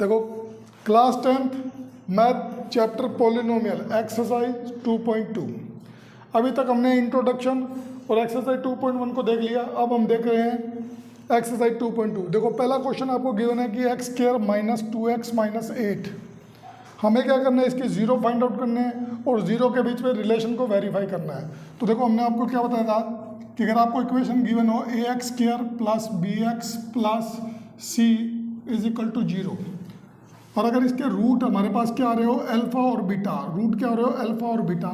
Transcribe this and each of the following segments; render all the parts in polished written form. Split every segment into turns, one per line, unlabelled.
देखो class 10th math chapter polynomial exercise 2.2। अभी तक हमने इंट्रोडक्शन और एक्सरसाइज 2.1 को देख लिया। अब हम देख रहे हैं एक्सरसाइज 2.2। देखो पहला क्वेश्चन आपको गिवन है कि x square minus 2x minus 8। हमें क्या करना है, इसके जीरो फाइंड आउट करने हैं और जीरो के बीच में रिलेशन को वेरीफाई करना है। तो देखो हमने आपको क्या बताया था कि अगर आपको इक्वेशन गिवन हो A X square plus B X plus C is equal to 0, और अगर इसके रूट हमारे पास क्या आ रहे हो अल्फा और बीटा, रूट क्या आ रहे हो अल्फा और बीटा,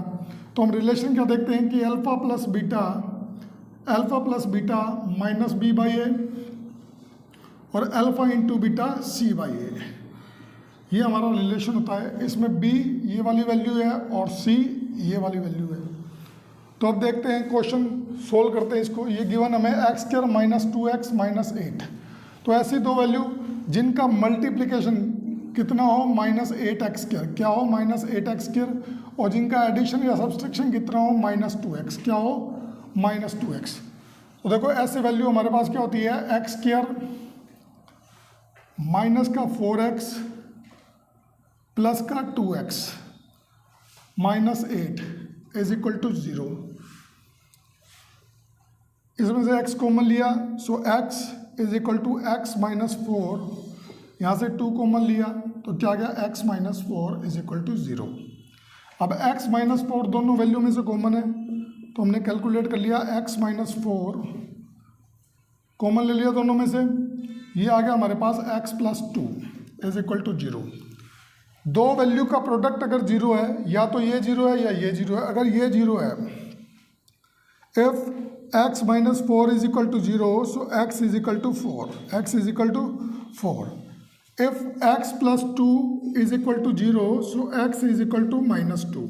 तो हम रिलेशन क्या देखते हैं कि alpha plus beta minus B by A और alpha into beta C by A, ये हमारा रिलेशन होता है। इसमें बी ये वाली वैल्यू है और सी ये वाली वैल्यू है। तो अब देखते हैं क्वेश्चन सोल्व करते हैं इसको। ये गिवन हमें x square minus 2x minus 8, तो ऐसी दो वैल्यू जिनका मल्टीप्लिकेशन कितना हो माइनस 8x स्क्वायर, क्या हो माइनस 8x स्क्वायर, और जिनका एडिशन या सब्सट्रैक्शन कितना हो माइनस 2x, क्या हो माइनस 2x। तो देखो ऐसे वैल्यू हमारे पास क्या होती है, एक्स स्क्वायर माइनस का 4x प्लस का 2x minus 8 is equal to 0। इसमें से x कॉमन लिया, so x is equal to x minus 4, यहाँ से 2 कॉमन लिया तो क्या गया x minus 4 is equal to 0। अब x माइनस 4 दोनों वैल्यू में से कॉमन है, तो हमने कैलकुलेट कर लिया x माइनस 4 कॉमन ले लिया दोनों में से, ये आ गया हमारे पास x plus 2 is equal to 0। दो वैल्यू का प्रोडक्ट अगर 0 है, या तो ये 0 है या ये 0 है। अगर ये 0 है, if x minus 4 is equal to 0, so x is equal to 4, x is equal to 4। If x plus 2 is equal to 0, so x is equal to minus 2।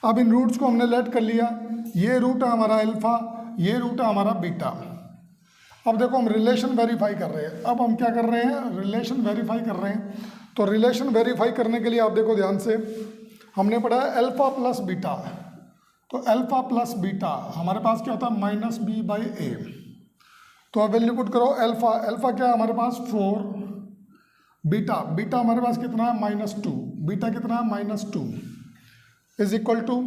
अब इन रूट्स को हमने लेट कर लिया, ये रूट है हमारा अल्फा, ये root है हमारा बीटा। अब देखो हम रिलेशन वेरीफाई कर रहे हैं। अब हम क्या कर रहे हैं, रिलेशन वेरीफाई कर रहे हैं। तो रिलेशन वेरीफाई करने के लिए आप देखो ध्यान से, हमने पढ़ा है अल्फा प्लस बीटा, तो अल्फा प्लस बीटा हमारे पास क्या होता है माइनस बी बाई ए। तो अब वैल्यू पुट करो, अल्फा क्या है हमारे पास 4, बीटा हमारे पास कितना है माइनस 2, बीटा कितना है minus 2 is equal to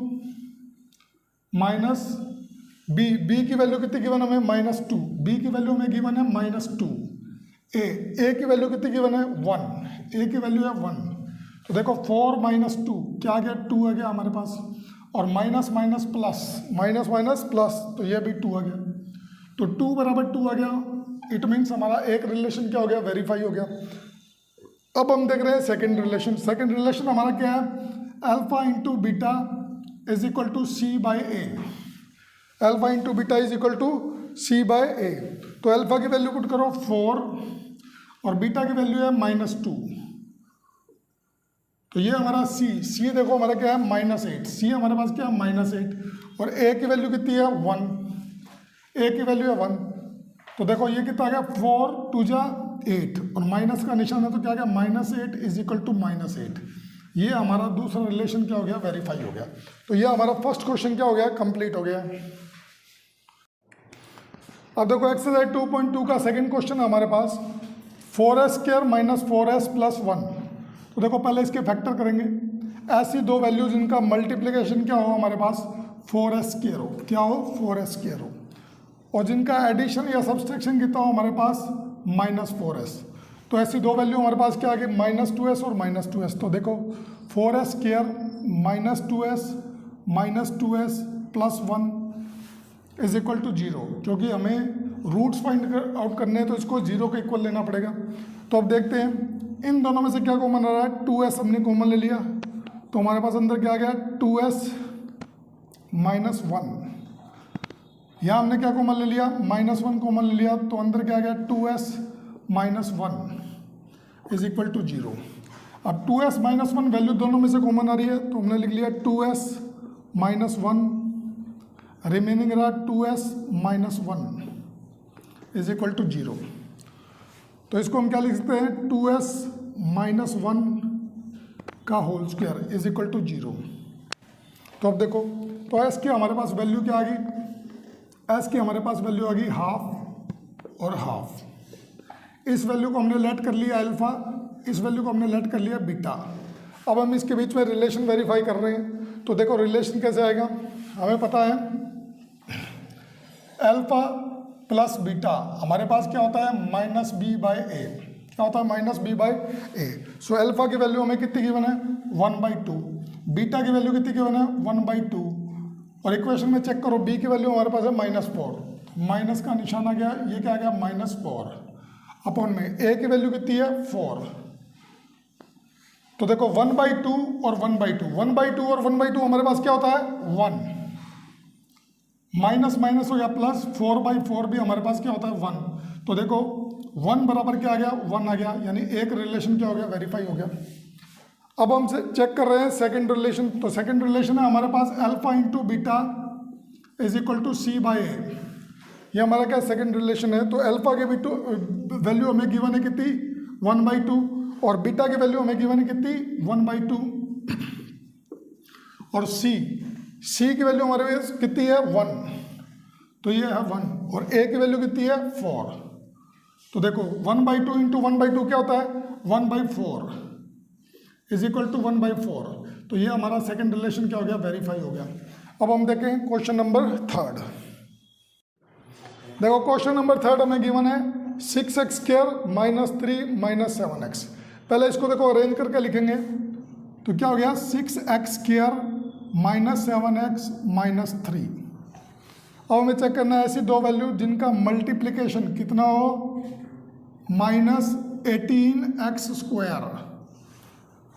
minus B की वैल्यू कितनी गिवन हमें माइनस 2, बी की वैल्यू हमें गिवन है माइनस 2, ए की वैल्यू कितनी गिवन है 1, ए की वैल्यू है 1। तो देखो 4 माइनस 2 क्या आ गया 2 आ गया हमारे पास, और माइनस माइनस प्लस तो ये भी 2 आ गया, तो 2 बराबर 2 आ गया। इट मीन्स हमारा एक रिलेशन क्या हो गया, वेरीफाई हो गया। अब हम देख रहे हैं सेकंड रिलेशन हमारा क्या है, alpha into beta is equal to C by A, alpha into beta is equal to C by A. तो अल्फा की वैल्यू पुट करो 4 और बीटा की वैल्यू है माइनस 2, तो ये हमारा सी देखो हमारा क्या है माइनस 8, सी हमारे पास क्या है माइनस 8, और ए की वैल्यू कितनी है 1, ए की वैल्यू है 1। तो देखो ये कितना आ गया 4 2 जा 8 और माइनस का निशान है, तो क्या आ गया minus 8 is equal to minus 8। ये हमारा दूसरा रिलेशन क्या हो गया, वेरीफाई हो गया। तो ये हमारा फर्स्ट क्वेश्चन क्या हो गया, कंप्लीट हो गया। अब देखो एक्सरसाइज 2.2 का सेकंड क्वेश्चन है हमारे पास, 4s square minus 4s plus 1। तो देखो पहले इसके फैक्टर करेंगे। ऐसी दो वैल्यू जिनका मल्टीप्लिकेशन क्या हो हमारे पास 4s स्क्वायर हो, क्या हो 4s स्क्वायर हो, और जिनका एडिशन या सब्सट्रैक्शन कितना हो हमारे पास माइनस 4s। तो ऐसी दो वैल्यू हमारे पास क्या आ गई माइनस 2s और माइनस 2s। तो देखो 4s square minus 2s plus 1 is equal to 0, क्योंकि हमें रूट्स फाइंड आउट करने हैं तो इसको 0 के इक्वल लेना पड़ेगा। तो अब देखते हैं इन दोनों में से क्या कॉमन आ रहा है, 2s हमने कॉमन ले लिया, तो हमारे पास अंदर क्या आ गया 2s माइनस 1। यहाँ हमने क्या कॉमन ले लिया माइनस 1 कॉमन ले लिया, तो अंदर क्या आ गया 2s minus 1 is equal to 0। अब 2s माइनस 1 वैल्यू दोनों में से कॉमन आ रही है, तो हमने लिख लिया 2s माइनस 1, रिमेनिंग रहा 2s minus 1 is equal to 0। तो इसको हम क्या लिख सकते हैं 2s माइनस 1 का whole square is equal to 0। तो अब देखो, तो s की हमारे पास वैल्यू क्या आ गई, s की हमारे पास वैल्यू आ गई हाफ और हाफ। इस वैल्यू को हमने लेट कर लिया अल्फा, इस वैल्यू को हमने लेट कर लिया बीटा। अब हम इसके बीच में रिलेशन वेरीफाई कर रहे हैं, तो देखो रिलेशन कैसे आएगा। हमें पता है अल्फा प्लस बीटा हमारे पास क्या होता है माइनस बी बाई ए, क्या होता है minus B by A. So alpha की वैल्यू हमें कितनी गिवन है 1/2, बीटा की वैल्यू कितनी गिवन है 1/2, और इक्वेशन में चेक करो बी की वैल्यू हमारे पास है -4, माइनस का निशान आ गया, ये क्या आ गया -4 अपॉन में ए की वैल्यू कितनी है 4। तो देखो 1/2 और 1/2, 1/2 और 1/2 हमारे पास क्या होता है 1, माइनस माइनस हो गया प्लस, 4/4 भी हमारे पास क्या होता है 1। तो देखो 1 बराबर क्या आ गया 1 आ गया, यानी एक रिलेशन क्या हो गया वेरीफाई हो गया। अब हम चेक कर रहे हैं सेकंड रिलेशन। तो सेकंड रिलेशन है हमारे पास alpha into beta is equal to C by A, ये हमारा क्या सेकंड रिलेशन है। तो अल्फा के वैल्यू हमें गिवन है कितनी 1/2, और बीटा की वैल्यू हमें गिवन है कितनी 1/2, और सी की वैल्यू हमारे पास कितनी है 1, तो ये है 1, और ए की वैल्यू कितनी है 4। तो देखो 1/2 इंटू 1/2 क्या होता है 1/4 इज इक्वल टू 1/4। तो ये हमारा सेकंड रिलेशन क्या हो गया वेरीफाई हो गया। अब हम देखें क्वेश्चन नंबर 3। देखो क्वेश्चन नंबर 3 हमें गिवन है 6x² - 3 - 7x। पहले इसको देखो अरेंज करके लिखेंगे, तो क्या हो गया 6x² - 7x - 3। अब हमें चेक करना है ऐसी दो वैल्यू जिनका मल्टीप्लिकेशन कितना हो -18x²,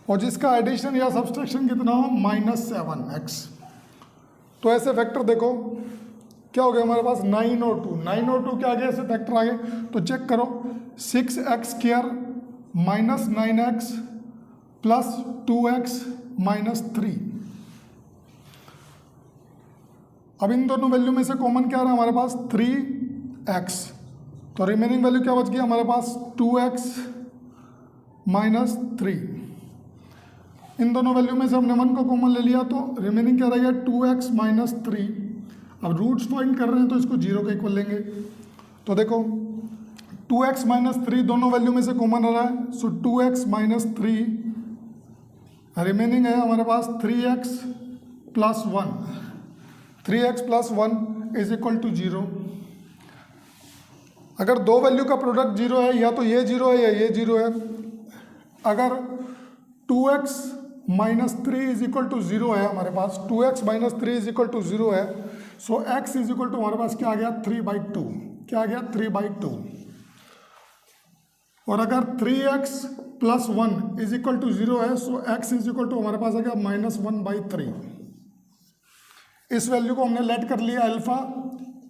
और जिसका एडिशन या सब्सट्रैक्शन कितना हो -7x। तो ऐसे फैक्टर देखो क्या हो गया हमारे पास 9 और 2, 9 और 2 क्या आ गया ऐसे फैक्टर आ गए। तो चेक करो 6x² - 9x प्लस 2x - 3। अब इन दोनों वैल्यू में से कॉमन क्या रहा हमारे पास 3x, तो रिमेनिंग वैल्यू क्या बच गई हमारे पास 2x - 3। इन दोनों वैल्यू में से हमने 1 को कॉमन ले लिया, तो रिमेनिंग क्या रहेगा 2x - 3। अब रूट्स फाइंड कर रहे हैं तो इसको 0 के इक्वल लेंगे। तो देखो 2x - 3 दोनों वैल्यू में से कॉमन आ रहा है, सो 2x - 3, रिमेनिंग है हमारे पास 3x + 1, 3x + 1 is equal to 0। अगर दो वैल्यू का प्रोडक्ट 0 है, या तो ये 0 है या ये 0 है। अगर 2x - 3 इज इक्वल टू 0 है हमारे पास, 2x - 3 इज इक्वल टू 0 है, सो x इज इक्वल टू हमारे पास क्या आ गया 3/2, क्या आ गया 3/2। और अगर 3x + 1 इज इक्वल टू 0 है, सो x इज इक्वल टू हमारे पास आ गया -1/3। इस वैल्यू को हमने लेट कर लिया अल्फा,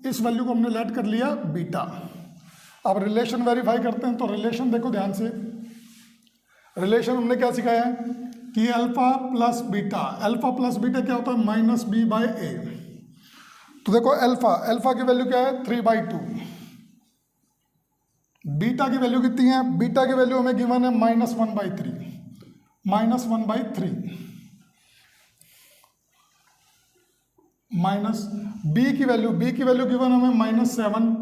इस वैल्यू को हमने लेट कर लिया बीटा। अब रिलेशन वेरीफाई करते हैं। तो रिलेशन देखो ध्यान से, रिलेशन हमने क्या सिखाया है कि alpha plus beta, alpha plus beta क्या होता है -b/a। तो देखो अल्फा की वैल्यू क्या है 3/2, बीटा की वैल्यू कितनी है, बीटा की वैल्यू हमें गिवन है -1/3, -1/3 माइनस बी की वैल्यू गिवन हमें -7,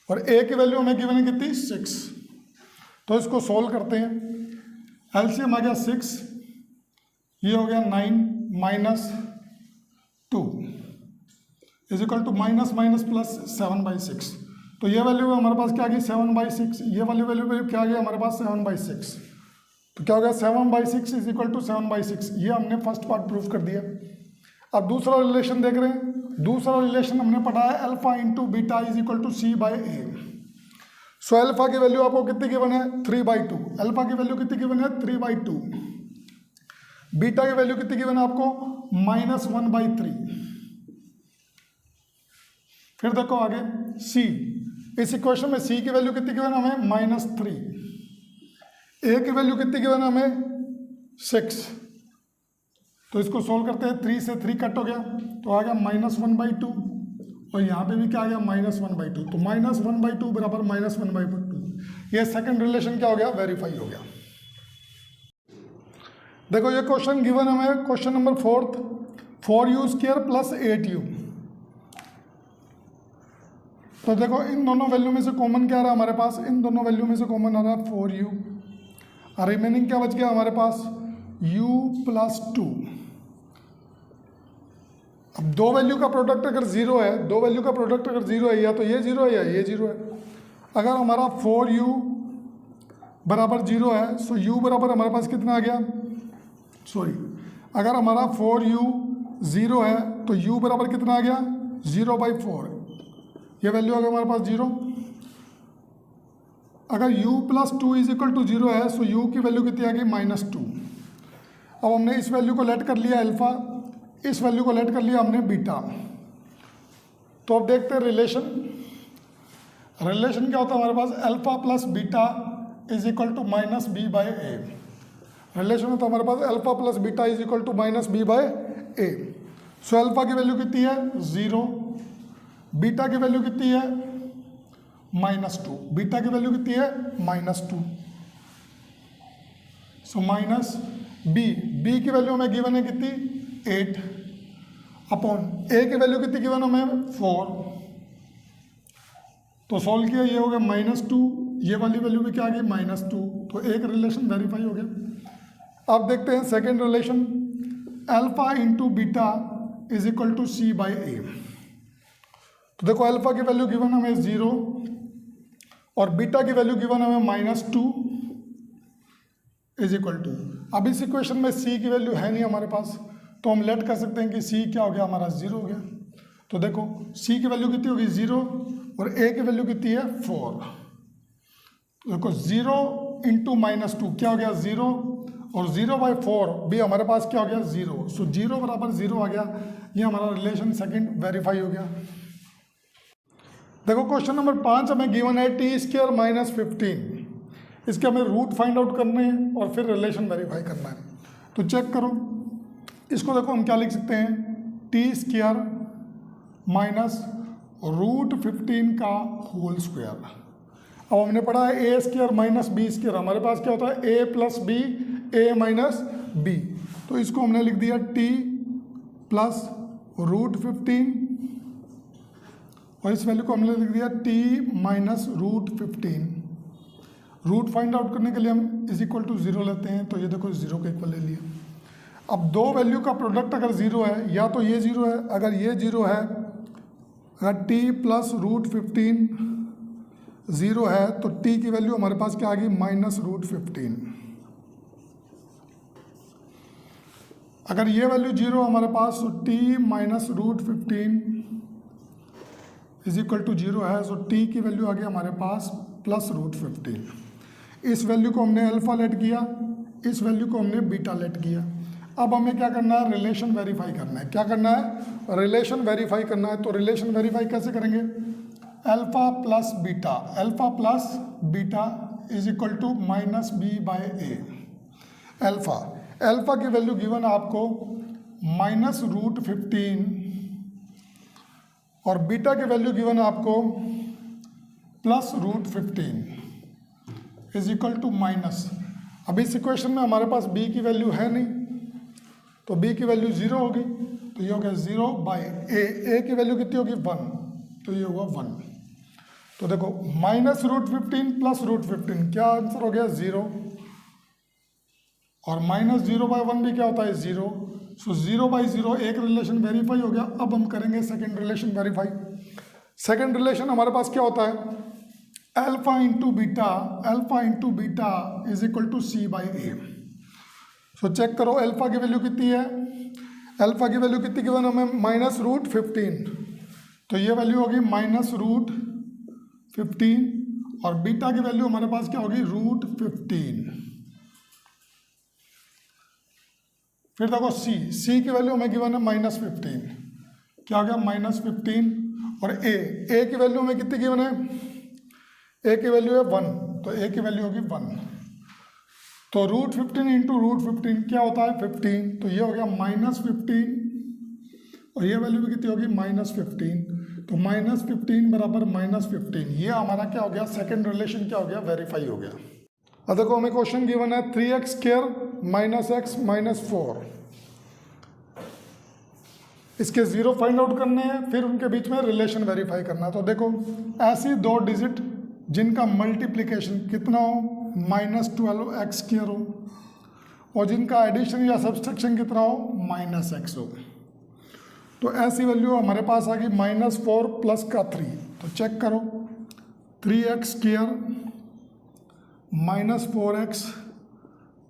और ए की वैल्यू हमें गिवन है कितनी 6। तो इसको सोल्व करते हैं। एलसीएम आ गया 6, ये हो गया 9 - 2 is equal to minus plus 7/6। तो ये वैल्यू हमारे पास क्या आ गई 7/6, ये वाली वैल्यू क्या आ गई हमारे पास 7/6। तो क्या हो गया 7/6 इज इक्वल टू 7/6। ये हमने फर्स्ट पार्ट प्रूफ कर दिया। अब दूसरा रिलेशन देख रहे हैं। दूसरा रिलेशन हमने पढ़ा है alpha into beta is equal to c/a। So alpha की वैल्यू आपको कितनी गिवन है 3/2, अल्फा की वैल्यू कितनी गिवन है 3/2, बीटा की वैल्यू कितनी गिवन है आपको -1/3। फिर देखो आगे c, इस इक्वेशन में c की वैल्यू कितनी गिवन है हमें -3, a की वैल्यू कितनी गिवन है हमें 6। तो इसको सोल्व करते हैं, 3 से 3 कट हो गया तो आ गया -1/2, और यहाँ पे भी क्या आ गया -1/2। तो -1/2 बराबर -1/2। ये सेकंड रिलेशन क्या हो गया वेरीफाई हो गया। देखो ये क्वेश्चन गिवन हमें क्वेश्चन नंबर 4 4u² + 8u। तो देखो इन दोनों वैल्यू में से कॉमन क्या आ रहा है हमारे पास, इन दोनों वैल्यू में से कॉमन आ रहा है 4u, और रिमेनिंग क्या बच गया हमारे पास, u प्लस 2। अब दो वैल्यू का प्रोडक्ट अगर जीरो है, दो वैल्यू का प्रोडक्ट अगर जीरो है, या तो ये जीरो है या ये जीरो है। अगर हमारा 4u बराबर जीरो है, सो u बराबर हमारे पास कितना आ गया, सॉरी, अगर हमारा 4u जीरो है तो u बराबर कितना आ गया, 0/4। ये वैल्यू आ गया हमारे पास जीरो। अगर u plus 2 is equal to zero है, सो u की वैल्यू कितनी आ गई, -2। अब हमने इस वैल्यू को लेट कर लिया अल्फा, इस वैल्यू को लेट कर लिया हमने बीटा। तो अब देखते हैं रिलेशन क्या होता है हमारे पास, alpha plus beta is equal to -b/a। Relation होता है हमारे पास alpha plus beta is equal to -b/a। So alpha की वैल्यू कितनी है, 0, बीटा की वैल्यू कितनी है, -2, बीटा की वैल्यू कितनी है, -2। सो -b की वैल्यू हमें गिवन है कितनी, 8 अपॉन a की वैल्यू कितनी गिवन हमें, 4। तो सॉल्व किया, ये हो गया -2, ये वाली वैल्यू भी क्या आ गई, -2। तो एक रिलेशन वेरीफाई हो गया। अब देखते हैं second relation, alpha into beta is equal to c/a। तो देखो अल्फा की वैल्यू गिवन हमें 0 और बीटा की वैल्यू गिवन हमें -2 इज इक्वल टू, अब इस इक्वेशन में c की वैल्यू है नहीं हमारे पास, तो हम लेट कर सकते हैं कि c क्या हो गया हमारा, 0 हो गया। तो देखो c की वैल्यू कितनी होगी, 0, और a की वैल्यू कितनी है, 4। देखो 0 इंटू -2 क्या हो गया, 0, और 0/4 भी हमारे पास क्या हो गया, 0। सो 0 बराबर 0 आ गया। ये हमारा रिलेशन सेकंड वेरीफाई हो गया। देखो क्वेश्चन नंबर 5 हमें गिवन है t² - 15। इसके हमें रूट फाइंड आउट करने हैं और फिर रिलेशन वेरीफाई करना है। तो चेक करो, इसको देखो हम क्या लिख सकते हैं, t² माइनस √15 का होल स्क्वायर। अब हमने पढ़ा है a² माइनस b², हमारे पास क्या होता है, a plus b, a minus b। तो इसको हमने लिख दिया t प्लस √15, और इस वैल्यू को हमने लिख दिया t minus √15। Root find out करने के लिए हम इज इक्वल टू 0 लेते हैं, तो ये देखो 0 के इक्वल ले लिया। अब दो वैल्यू का प्रोडक्ट अगर 0 है, या तो ये 0 है, अगर ये 0 है, अगर t प्लस √15 0 है, तो t की वैल्यू हमारे पास क्या आ गई, -√15। अगर ये वैल्यू 0 हमारे पास, तो t minus √15 is equal to 0 है, सो t की वैल्यू आ गई हमारे पास +√15। इस वैल्यू को हमने अल्फा लेट किया, इस वैल्यू को हमने बीटा लेट किया। अब हमें क्या करना है, रिलेशन वेरीफाई करना है। क्या करना है, रिलेशन वेरीफाई करना है। तो रिलेशन वेरीफाई कैसे करेंगे, alpha plus beta is equal to -b/a। Alpha की वैल्यू गिवन आपको -√15 और बीटा की वैल्यू गिवन आपको +√15 इज इक्वल टू माइनस। अब इस इक्वेशन में हमारे पास b की वैल्यू है नहीं, तो b की वैल्यू 0 होगी, तो ये हो गया 0/a। a की वैल्यू कितनी होगी, 1, तो ये होगा 1। तो देखो -√15 +√15 क्या आंसर हो गया, 0, और -0/1 भी क्या होता है, 0। सो 0/0 एक रिलेशन वेरीफाई हो गया। अब हम करेंगे second relation verify. Second relation हमारे पास क्या होता है, alpha into beta is equal to c/a। So check करो अल्फा की वैल्यू कितनी है, अल्फा की वैल्यू कितनी गिवन हमें, -√15, तो ये वैल्यू होगी -√15, और बीटा की वैल्यू हमारे पास क्या होगी, √15। फिर देखो c की वैल्यू हमें गिवन है -15, क्या हो गया, -15, और a की वैल्यू हमें कितनी गिवन है, a की वैल्यू है 1, तो a की वैल्यू होगी 1। तो √15 इंटू √15 क्या होता है, 15, तो ये हो गया -15, और ये वैल्यू भी कितनी होगी, -15। तो -15 बराबर -15, ये हमारा क्या हो गया, सेकेंड रिलेशन क्या हो गया, वेरीफाई हो गया। अब देखो हमें क्वेश्चन गिवन है 3x² - x - 4। इसके ज़ीरो फाइंड आउट करने हैं, फिर उनके बीच में रिलेशन वेरीफाई करना है। तो देखो ऐसी दो डिजिट जिनका मल्टीप्लिकेशन कितना हो, -12x² हो, और जिनका एडिशन या सब्सट्रैक्शन कितना हो, -x हो। तो ऐसी वैल्यू हमारे पास आ गई -4 प्लस का 3। तो चेक करो, 3x² -4x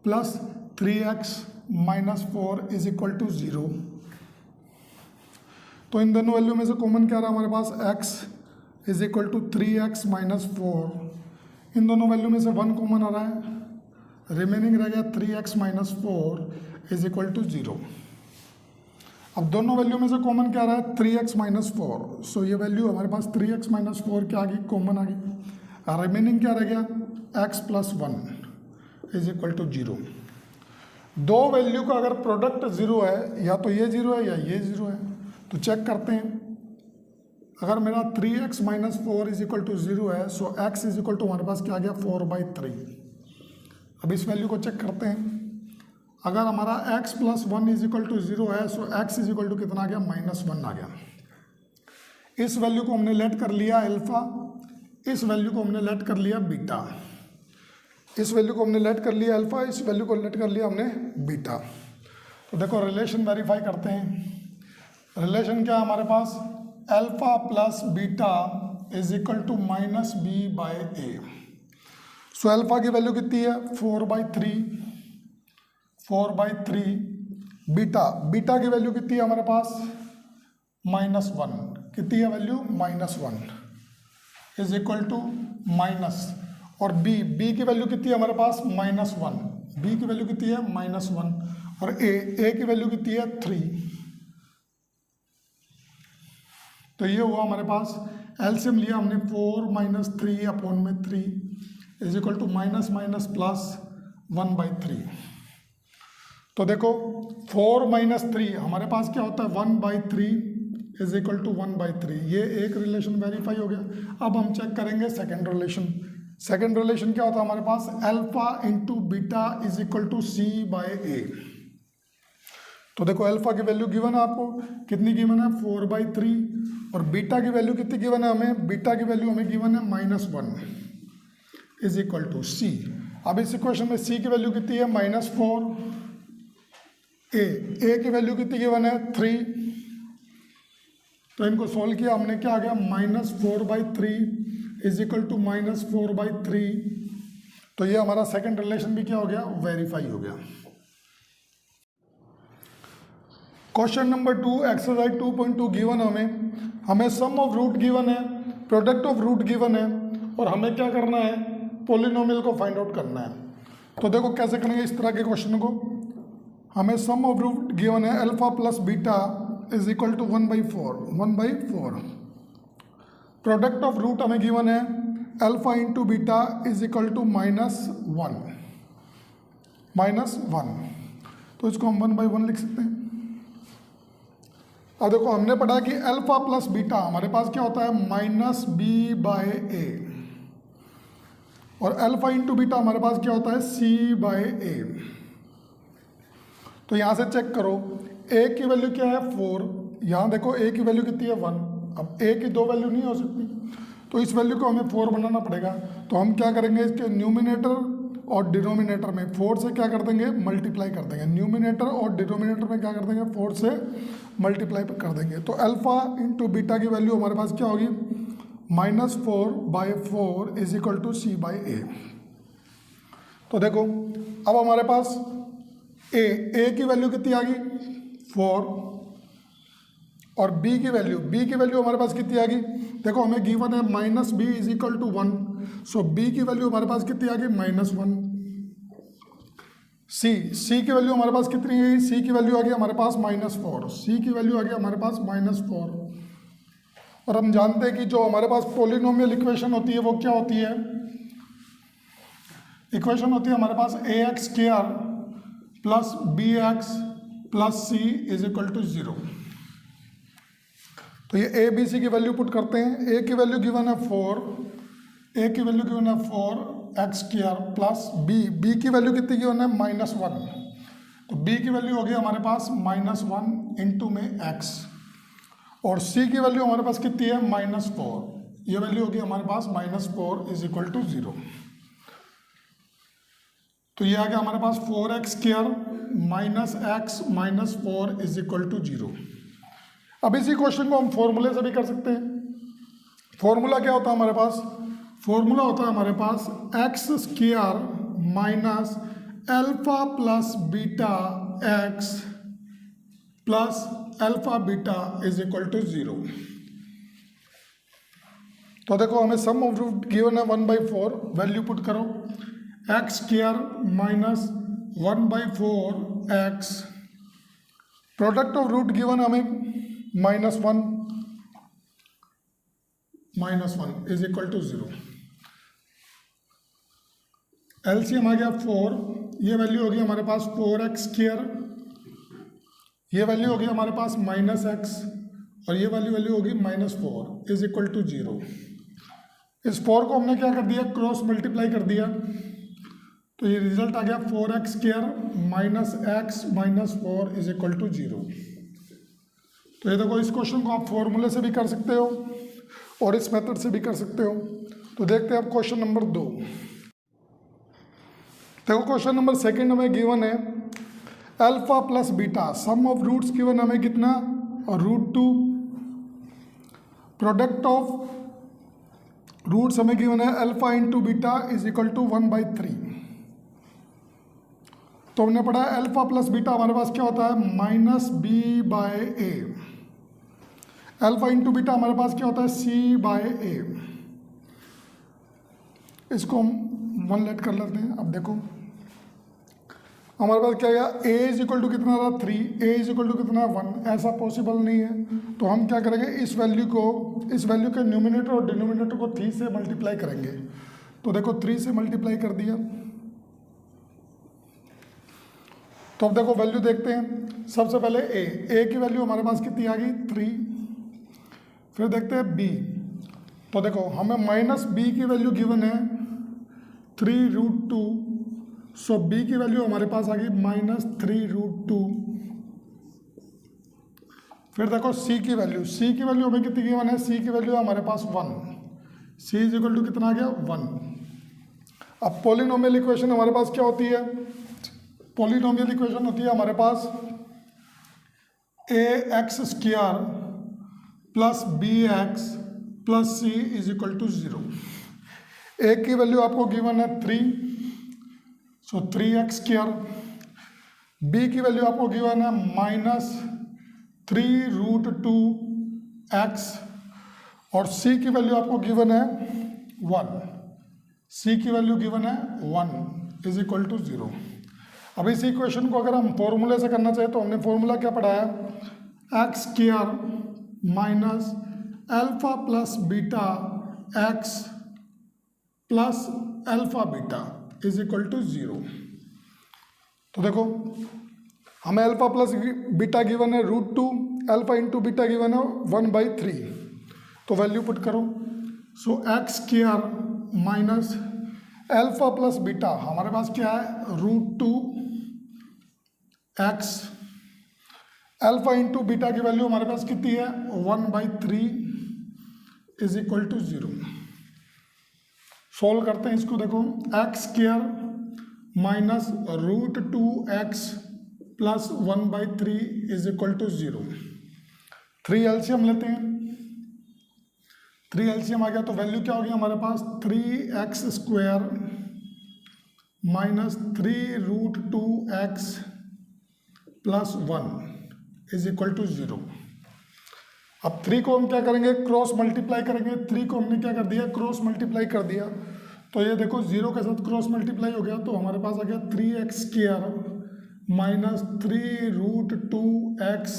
plus 3x -4 is equal to 0। तो इन दोनों वैल्यू में से कॉमन क्या रहा हमारे पास, x is equal to 3x -4। इन दोनों वैल्यू में से 1 कॉमन आ रहा है, रिमेनिंग रह गया 3x -4 इज इक्वल टू 0। अब दोनों वैल्यू में से कॉमन क्या रहा है, 3x -4। सो ये वैल्यू हमारे पास 3x -4 क्या आ गई, कॉमन आ गई। रिमेनिंग क्या रह गया, x + 1 इज इक्वल टू 0। दो वैल्यू का अगर प्रोडक्ट 0 है, या तो ये 0 है या ये 0 है। तो चेक करते हैं, अगर मेरा 3x -4 इज इक्वल टू 0 है, सो x इज इक्वल टू हमारे पास क्या आ गया, 4/3। अब इस वैल्यू को चेक करते हैं, अगर हमारा x + 1 इज इक्वल टू 0 है, सो x इज इक्वल टू कितना आ गया, -1 आ गया। इस वैल्यू को हमने लेट कर लिया अल्फा, इस वैल्यू को हमने लेट कर लिया बीटा, इस वैल्यू को हमने लेट कर लिया अल्फा, इस वैल्यू को लेट कर लिया हमने बीटा। तो देखो रिलेशन वेरीफाई करते हैं। रिलेशन क्या है हमारे पास, alpha plus beta is equal to -b/a। So alpha की वैल्यू कितनी है, 4/3। बीटा की वैल्यू कितनी है हमारे पास, -1। कितनी है value, -1 is equal to minus, और बी की वैल्यू कितनी है हमारे पास, -1। बी की वैल्यू कितनी है, -1, और ए की वैल्यू कितनी है, 3। तो ये हुआ हमारे पास, एलसीएम लिया हमने 4 - 3/3 इज इक्वल टू -+ 1/3। तो देखो 4 - 3 हमारे पास क्या होता है, 1/3 इज इक्वल टू 1/3। ये एक रिलेशन वेरीफाई हो गया। अब हम चेक करेंगे सेकेंड रिलेशन। सेकेंड रिलेशन क्या होता है हमारे पास, alpha into beta is equal to c/a। तो देखो अल्फा की वैल्यू गिवन है आपको, कितनी गिवन है, 4/3, और बीटा की वैल्यू कितनी गिवन है हमें, बीटा की वैल्यू हमें गिवन है -1 इज इक्वल टू c। अब इस इक्वेशन में c की वैल्यू कितनी है, -4। ए की वैल्यू कितनी गिवन है, 3। तो इनको सोल्व किया हमने, क्या आ गया, -4/3 इज इक्वल टू -4/3। तो ये हमारा सेकंड रिलेशन भी क्या हो गया, वेरीफाई हो गया। क्वेश्चन नंबर 2 एक्सरसाइज 2.2 गिवन हमें सम ऑफ रूट गिवन है, प्रोडक्ट ऑफ रूट गिवन है, और हमें क्या करना है, पॉलिनोमियल को फाइंड आउट करना है। तो देखो कैसे करेंगे इस तरह के क्वेश्चन को। हमें सम ऑफ रूट गिवन है, alpha plus beta is equal to 1/4। Product of root हमें गिवन है, alpha into beta is equal to -1। तो इसको हम 1/1 लिख सकते हैं। अब देखो हमने पढ़ा कि अल्फा प्लस बीटा हमारे पास क्या होता है, -b/a, और अल्फा इंटू बीटा हमारे पास क्या होता है, c/a। तो यहाँ से चेक करो, a की वैल्यू क्या है, 4। यहाँ देखो a की वैल्यू कितनी है, 1। अब a की दो वैल्यू नहीं हो सकती, तो इस वैल्यू को हमें 4 बनाना पड़ेगा। तो हम क्या करेंगे, इसके न्यूमिनेटर और डिनोमिनेटर में 4 से क्या कर देंगे, मल्टीप्लाई कर देंगे। न्यूमिनेटर और डिनोमिनेटर में क्या कर देंगे, 4 से मल्टीप्लाई कर देंगे। तो अल्फा इंटू बीटा की वैल्यू हमारे पास क्या होगी, -4/4 इज इक्वल टू c/a। तो देखो अब हमारे पास a की वैल्यू कितनी आ गई, 4, और b की वैल्यू हमारे पास कितनी आ गई, देखो हमें गिवन है -b is equal to 1। So b की वैल्यू हमारे पास कितनी आ गई, -1। c की वैल्यू हमारे पास कितनी है, c की वैल्यू आ गई हमारे पास -4। c की वैल्यू आ गई हमारे पास -4। और हम जानते हैं कि जो हमारे पास पॉलिनोमियल इक्वेशन होती है वो क्या होती है, इक्वेशन होती है हमारे पास ax² plus bx plus c is equal to 0। तो ये a b c की वैल्यू पुट करते हैं। a की वैल्यू गिवन है 4, x² प्लस b की वैल्यू कितनी गिवन है, -1। तो b की वैल्यू हो गई हमारे पास -1 इंटू में x, और सी की वैल्यू हमारे पास कितनी है -4, ये वैल्यू होगी हमारे पास -4 इज इक्वल टू 0। तो ये आ गया हमारे पास 4x² -x -4 is equal to 0। अब इसी क्वेश्चन को हम फॉर्मूले से भी कर सकते हैं। फॉर्मूला क्या होता है हमारे पास? फॉर्मूला होता है हमारे पास x² minus alpha plus beta x plus alpha beta is equal to 0। तो देखो हमें सम ऑफ रूट गिवन है 1/4, वैल्यू पुट करो x² minus 1/4x, product of root given हमें -1 इज इक्वल टू 0। एलसीएम आ गया 4, ये वैल्यू होगी हमारे पास 4x², ये वैल्यू होगी हमारे पास -x और ये वैल्यू होगी -4 इज इक्वल टू 0। इस 4 को हमने क्या कर दिया? क्रॉस मल्टीप्लाई कर दिया, तो ये रिजल्ट आ गया 4x² -x -4 is equal to 0। तो ये देखो, इस क्वेश्चन को आप फॉर्मूले से भी कर सकते हो और इस मेथड से भी कर सकते हो। तो देखते हैं अब क्वेश्चन नंबर 2। देखो क्वेश्चन नंबर 2 हमें गिवन है alpha plus beta, sum of roots given हमें कितना? √2, प्रोडक्ट ऑफ रूट्स हमें गिवन है alpha into beta is equal to 1/3। तो हमने पढ़ा है अल्फा प्लस बीटा हमारे पास क्या होता है? -b/a। अल्फा इंटू बीटा हमारे पास क्या होता है? c/a। इसको हम 1 लेट कर लेते हैं। अब देखो हमारे पास क्या गया? a इज इक्वल टू कितना रहा? 3, a इज इक्वल टू कितना? 1। ऐसा पॉसिबल नहीं है, तो हम क्या करेंगे? इस वैल्यू के न्यूमिनेटर और डिनोमिनेटर को 3 से मल्टीप्लाई करेंगे। तो देखो 3 से मल्टीप्लाई कर दिया, तो अब देखो वैल्यू देखते हैं। सबसे पहले a की वैल्यू हमारे पास कितनी आ गई? 3। फिर देखते हैं b, तो देखो हमें -b की वैल्यू गिवन है 3√2, सो b की वैल्यू हमारे पास आ गई -3√2। फिर देखो c की वैल्यू हमें कितनी गिवन है? c की वैल्यू हमारे पास 1, c इज इक्वल टू कितना आ गया? 1। अब पॉलिनोमियल इक्वेशन हमारे पास क्या होती है? पॉलिनोमियल इक्वेशन होती है हमारे पास ax² plus bx plus c is equal to 0। a की वैल्यू आपको गिवन है 3, सो 3x²। b की वैल्यू आपको गिवन है -3√2x और c की वैल्यू आपको गिवन है 1। c की वैल्यू गिवन है 1 इज इक्वल टू 0। अब इस इक्वेशन को अगर हम फॉर्मूले से करना चाहें तो हमने फॉर्मूला क्या पढ़ा है? x² minus alpha plus beta x plus alpha beta is equal to 0। तो देखो हमें अल्फा प्लस बीटा गिवन है √2, अल्फा इंटू बीटा गिवन है 1/3। तो वैल्यू पुट करो, सो x² minus alpha plus beta हमारे पास क्या है? √2x, अल्फा इंटू बीटा की वैल्यू हमारे पास कितनी है? 1/3 इज इक्वल टू 0। सॉल्व करते हैं इसको। देखो x² minus √2x plus 1/3 is equal to 0। 3 LCM लेते हैं, 3 एलसीएम आ गया तो वैल्यू क्या होगी हमारे पास? 3x² minus 3√2x plus 1 is equal to 0। अब 3 को हम क्या करेंगे? क्रॉस मल्टीप्लाई करेंगे। 3 को हमने क्या कर दिया? क्रॉस मल्टीप्लाई कर दिया, तो ये देखो 0 के साथ क्रॉस मल्टीप्लाई हो गया, तो हमारे पास आ गया 3x² माइनस 3√2x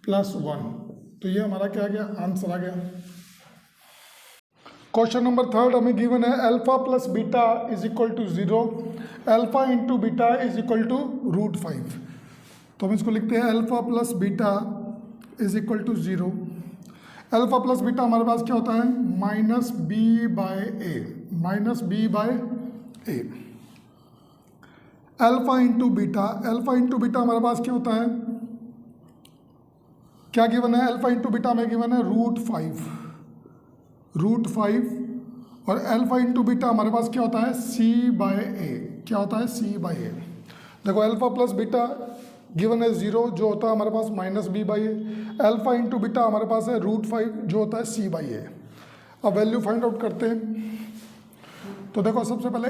प्लस 1। तो ये हमारा क्या आ गया? आंसर आ गया। क्वेश्चन नंबर 3 हमें गिवन है alpha plus beta is equal to 0, alpha into beta is equal to √5। तो हम इसको लिखते हैं alpha plus beta is equal to 0। Alpha plus beta हमारे पास क्या होता है? -b/a, -b/a। Alpha into beta हमारे पास क्या होता है? क्या गिवन है, अल्फा इंटू बीटा में गिवन है रूट फाइव, और अल्फा इंटू बीटा हमारे पास क्या होता है, c/a। क्या होता है, c/a। देखो अल्फा प्लस बीटा गिवन है 0 जो होता है हमारे पास -b/a। अल्फा इंटू बीटा हमारे पास है √5 जो होता है c/a। अब वैल्यू फाइंड आउट करते हैं। तो देखो सबसे पहले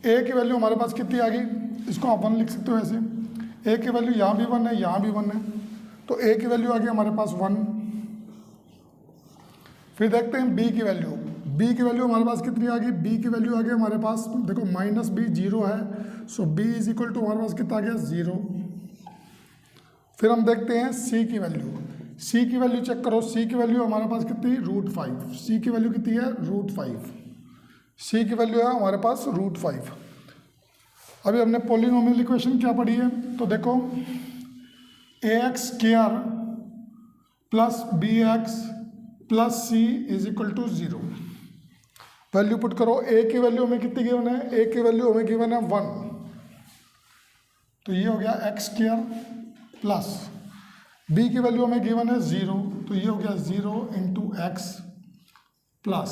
a की वैल्यू हमारे पास कितनी आ गई, इसको आप 1 लिख सकते हो ऐसे। a की वैल्यू यहाँ भी 1 है, यहाँ भी 1 है, तो a की वैल्यू आ गई हमारे पास 1। फिर देखते हैं b की वैल्यू। b की वैल्यू हमारे पास कितनी आ गई, b की वैल्यू आ गई हमारे पास, देखो -b 0 है, सो b = हमारे पास कितना आ गया, 0। फिर हम देखते हैं c की वैल्यू। c की वैल्यू चेक करो, c की वैल्यू हमारे पास कितनी, √5। c की वैल्यू कितनी है, √5। c की वैल्यू है हमारे पास √5। अभी हमने पॉलिनोमियल इक्वेशन क्या पढ़ी है, तो देखो ax² plus bx plus c = 0। Value put करो, a की वैल्यू हमें कितनी गिवन है, a की वैल्यू हमें गिवन है 1, तो ये हो गया x² प्लस b की वैल्यू हमें गिवन है 0, तो ये हो गया 0 × x प्लस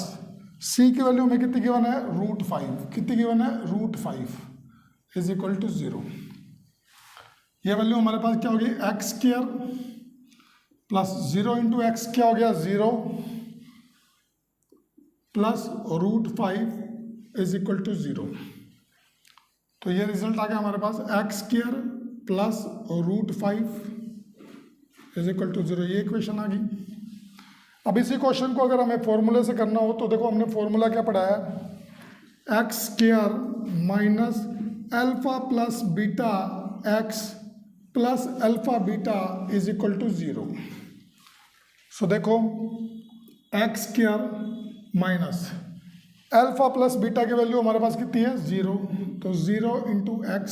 c की वैल्यू हमें कितनी गिवन है, √5। कितनी गिवन है, √5 = 0। ये वैल्यू हमारे पास क्या होगी, x² प्लस 0 × x क्या हो गया, 0 प्लस √5 = 0। तो ये रिजल्ट आ गया हमारे पास, x² प्लस √5 = 0। ये इक्वेशन आ गई। अब इसी क्वेश्चन को अगर हमें फॉर्मूले से करना हो तो देखो हमने फॉर्मूला क्या पढ़ा है, x² minus alpha plus beta x plus alpha beta = 0। सो देखो x² minus alpha plus beta की वैल्यू हमारे पास कितनी है, 0, तो 0 × x।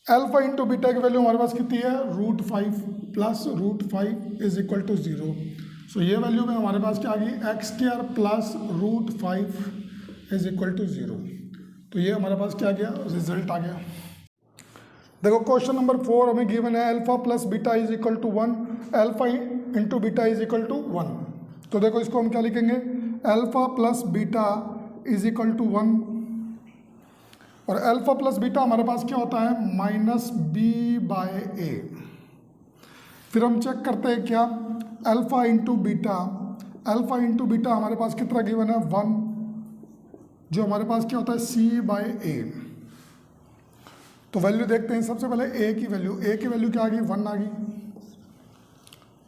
अल्फा इंटू बीटा की वैल्यू हमारे पास कितनी है, √5 प्लस √5 = 0। सो ये वैल्यू में हमारे पास क्या आ गई, x² प्लस √5 = 0। तो ये हमारे पास क्या आ गया, रिजल्ट आ गया। देखो क्वेश्चन नंबर 4 हमें गिवन है alpha plus beta = 1, alpha into beta = 1। तो देखो इसको हम क्या लिखेंगे, अल्फा प्लस बीटा = 1, और अल्फा प्लस बीटा हमारे पास क्या होता है, -b/a। फिर हम चेक करते हैं क्या, अल्फा इंटू बीटा हमारे पास कितना गिवन है, 1, जो हमारे पास क्या होता है, c/a। तो वैल्यू देखते हैं। सबसे पहले a की वैल्यू क्या आ गई, 1 आ गई।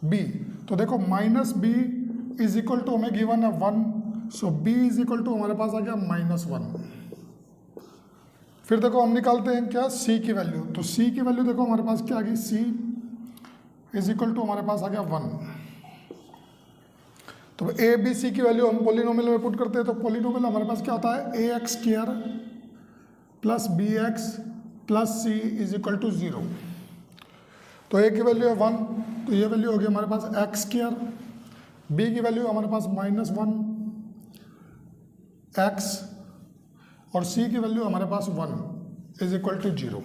b, तो देखो -b = हमें गिवन है 1, सो b = हमारे पास आ गया -1। फिर देखो हम निकालते हैं क्या, c की वैल्यू। तो c की वैल्यू देखो हमारे पास क्या आ गई, c = हमारे पास आ गया 1। तो a b c की वैल्यू हम पॉलिनोमियल में पुट करते हैं, तो पॉलिनोमियल हमारे पास क्या होता है, ax² plus bx plus c = 0। तो a की वैल्यू है 1, तो ये वैल्यू होगी हमारे पास x², b की वैल्यू हमारे पास -1 x, और c की वैल्यू हमारे पास 1 = 0।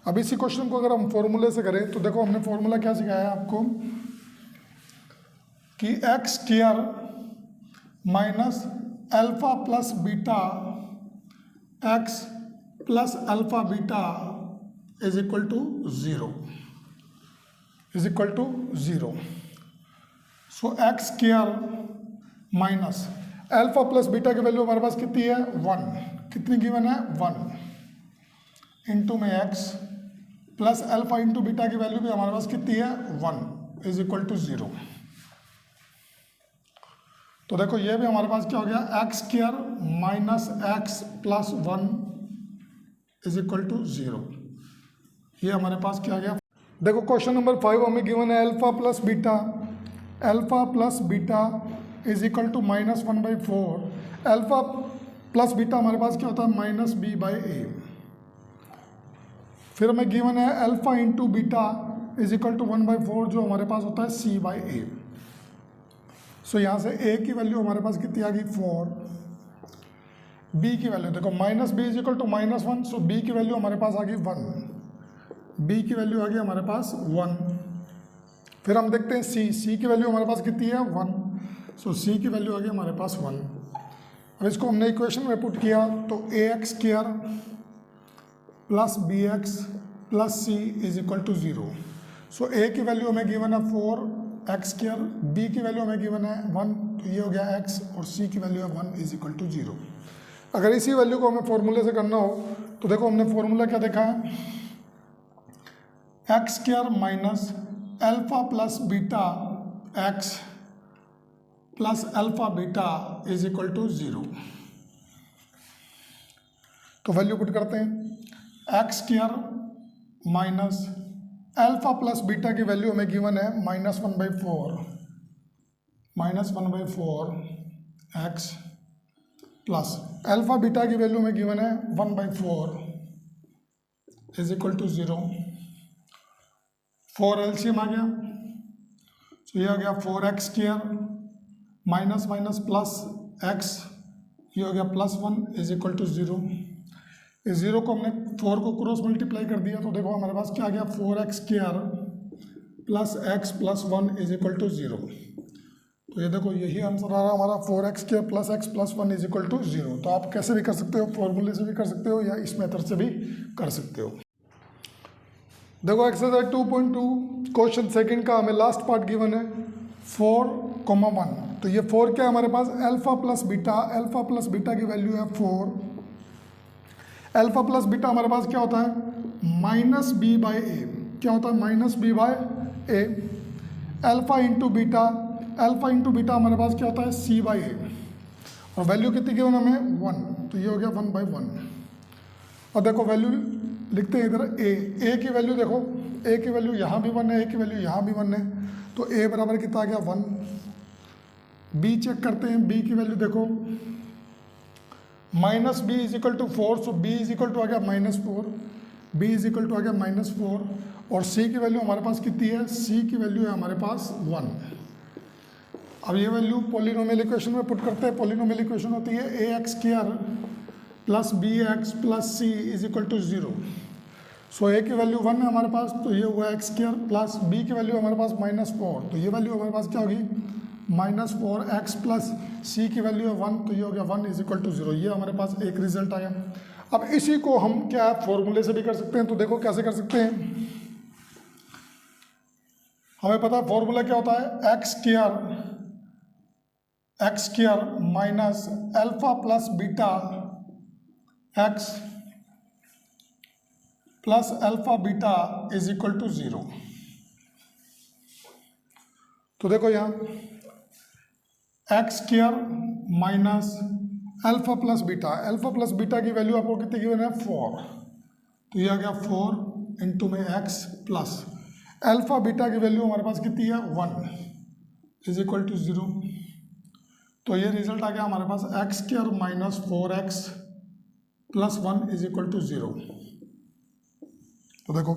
अब इसी क्वेश्चन को अगर हम फॉर्मूले से करें तो देखो हमने फॉर्मूला क्या सिखाया है आपको, कि x² minus alpha plus beta x plus alpha beta = 0। सो x² minus alpha plus beta की वैल्यू हमारे पास कितनी है, 1। कितनी गिवन है, 1 इंटू में x plus alpha into beta की वैल्यू भी हमारे पास कितनी है, 1 = 0। तो देखो ये भी हमारे पास क्या हो गया, x² माइनस x प्लस 1 = 0। ये हमारे पास क्या आ गया। देखो क्वेश्चन नंबर 5 हमें गिवन है alpha plus beta =(-1/4). Alpha plus beta हमारे पास क्या होता है, -b/a। फिर हमें गिवन है अल्फा इंटू बीटा =1/4, जो हमारे पास होता है c/a। सो यहाँ से a की वैल्यू हमारे पास कितनी आ गई, 4। b की वैल्यू देखो -b = -1, सो b की वैल्यू हमारे पास आ गई 1। b की वैल्यू आ गई हमारे पास 1। फिर हम देखते हैं सी की वैल्यू हमारे पास कितनी है 1, सो सी की वैल्यू आ गई हमारे पास 1। अब इसको हमने इक्वेशन में पुट किया तो A X square plus B X plus C is equal to 0। So A की वैल्यू हमें गिवन है 4x स्क्वायर, बी की वैल्यू हमें गिवन है 1, तो ये हो गया x, और सी की वैल्यू है 1 इज इक्वल टू 0। अगर इसी वैल्यू को हमें फॉर्मूले से करना हो तो देखो हमने फॉर्मूला क्या देखा है, x square minus alpha plus beta x plus alpha beta is equal to 0। तो वैल्यू पुट करते हैं, x square minus alpha plus beta की वैल्यू हमें गिवन है -1/4 एक्स प्लस अल्फा बीटा की वैल्यू हमें गिवन है 1/4 इज इक्वल टू 0। 4 एलसीएम आ गया, तो ये हो गया 4x square minus minus plus x, ये हो गया +1 इज इक्वल टू 0। इस 0 को हमने 4 को क्रॉस मल्टीप्लाई कर दिया तो देखो हमारे पास क्या आ गया, 4x square plus x plus 1 is equal to 0। तो ये देखो यही आंसर आ रहा हमारा, 4x square plus x plus 1 is equal to 0। तो आप कैसे भी कर सकते हो, फॉर्मूले से भी कर सकते हो या इस मेथड से भी कर सकते हो। देखो एक्सरसाइज 2.2 क्वेश्चन सेकंड का हमें लास्ट पार्ट गिवन है 4,1। तो ये 4 क्या है हमारे पास, अल्फा प्लस बीटा की वैल्यू है 4। अल्फा प्लस बीटा हमारे पास क्या होता है, -b/a, क्या होता है -b/a। अल्फा इंटू बीटा हमारे पास क्या होता है c/a, और वैल्यू कितनी गिवन हमें 1, तो ये हो गया 1/1। और देखो वैल्यू लिखते हैं इधर ए की वैल्यू देखो, ए की वैल्यू यहाँ भी 1 है, ए की वैल्यू यहाँ भी 1 है, तो ए बराबर कितना आ गया 1। बी चेक करते हैं, बी की वैल्यू देखो -b is equal to 4, so b is equal to आ गया -4, b इज इक्वल टू आ गया -4। और c की वैल्यू हमारे पास कितनी है, c की वैल्यू है हमारे पास 1। अब ये वैल्यू पॉलिनोमियल इक्वेशन में पुट करते हैं। पॉलिनोमियल इक्वेशन होती है ax square plus bx plus c is equal to 0। So a की वैल्यू 1 है हमारे पास, तो ये हुआ x स्क्वायर प्लस b की वैल्यू हमारे पास -4, तो ये वैल्यू हमारे पास क्या होगी -4x प्लस c की वैल्यू है 1, तो ये हो गया 1 इज इक्वल टू 0। ये हमारे पास एक रिजल्ट आया। अब इसी को हम क्या है फॉर्मूले से भी कर सकते हैं। तो देखो कैसे कर सकते हैं, हमें पता है फॉर्मूला क्या होता है, x square minus alpha plus beta x plus alpha beta is equal to 0। तो देखो यहाँ x square minus alpha plus beta की वैल्यू आपको कितनी गिवन है 4, तो ये आ गया 4 इंटू में एक्स प्लस अल्फा बीटा की वैल्यू हमारे पास कितनी है 1 इज इक्वल टू 0। तो ये रिजल्ट आ गया हमारे पास X square minus 4x plus 1 is equal to 0। तो देखो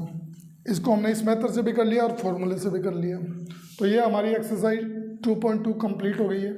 इसको हमने इस मेथड से भी कर लिया और फॉर्मूले से भी कर लिया। तो ये हमारी एक्सरसाइज 2.2 कंप्लीट हो गई है।